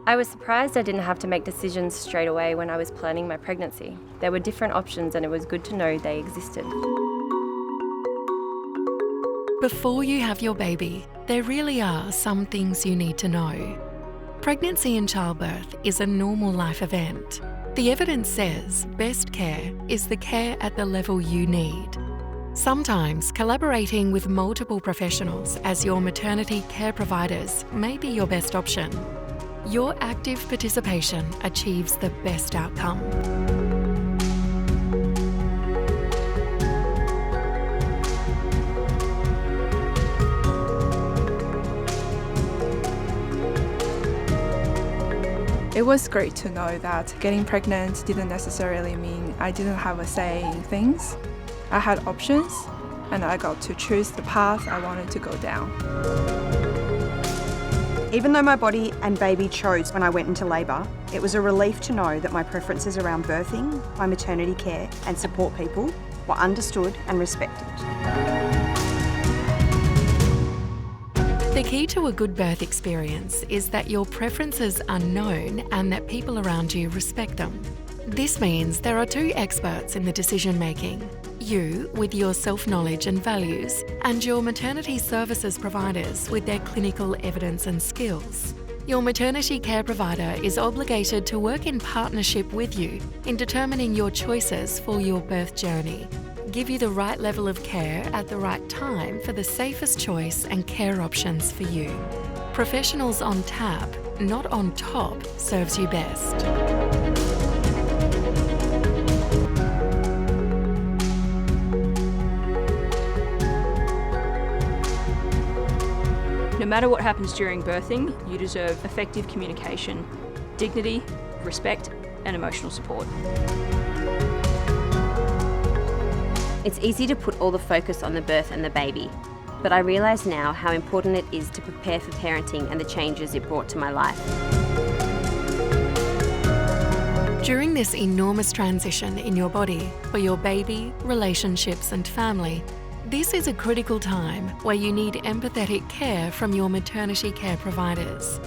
I was surprised I didn't have to make decisions straight away when I was planning my pregnancy. There were different options and it was good to know they existed. Before you have your baby, there really are some things you need to know. Pregnancy and childbirth is a normal life event. The evidence says best care is the care at the level you need. Sometimes collaborating with multiple professionals as your maternity care providers may be your best option. Your active participation achieves the best outcome. It was great to know that getting pregnant didn't necessarily mean I didn't have a say in things. I had options, and I got to choose the path I wanted to go down. Even though my body and baby chose when I went into labour, it was a relief to know that my preferences around birthing, my maternity care and support people were understood and respected. The key to a good birth experience is that your preferences are known and that people around you respect them. This means there are two experts in the decision making. You, with your self-knowledge and values, and your maternity services providers with their clinical evidence and skills. Your maternity care provider is obligated to work in partnership with you in determining your choices for your birth journey, give you the right level of care at the right time for the safest choice and care options for you. Professionals on tap, not on top, serves you best. No matter what happens during birthing, you deserve effective communication, dignity, respect, and emotional support. It's easy to put all the focus on the birth and the baby, but I realise now how important it is to prepare for parenting and the changes it brought to my life. During this enormous transition in your body for your baby, relationships and family, this is a critical time where you need empathetic care from your maternity care providers.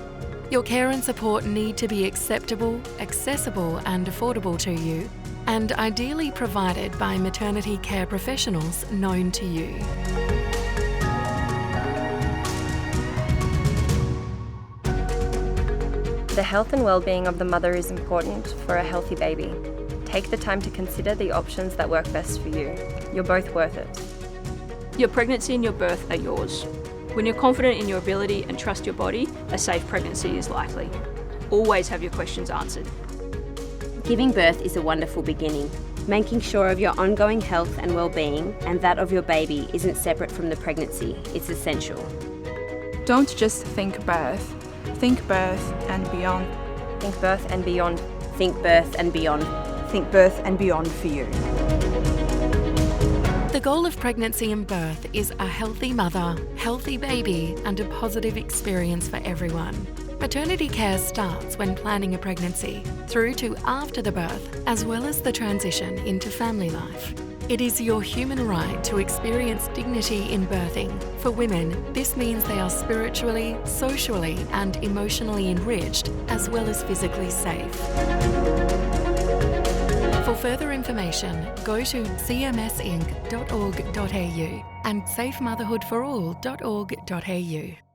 Your care and support need to be acceptable, accessible and affordable to you, and ideally provided by maternity care professionals known to you. The health and well-being of the mother is important for a healthy baby. Take the time to consider the options that work best for you. You're both worth it. Your pregnancy and your birth are yours. When you're confident in your ability and trust your body, a safe pregnancy is likely. Always have your questions answered. Giving birth is a wonderful beginning. Making sure of your ongoing health and well-being and that of your baby isn't separate from the pregnancy, it's essential. Don't just think birth and beyond. Think birth and beyond. Think birth and beyond. Think birth and beyond for you. The goal of pregnancy and birth is a healthy mother, healthy baby, and a positive experience for everyone. Maternity care starts when planning a pregnancy, through to after the birth, as well as the transition into family life. It is your human right to experience dignity in birthing. For women, this means they are spiritually, socially, and emotionally enriched, as well as physically safe. For further information, go to cmsinc.org.au and safemotherhoodforall.org.au.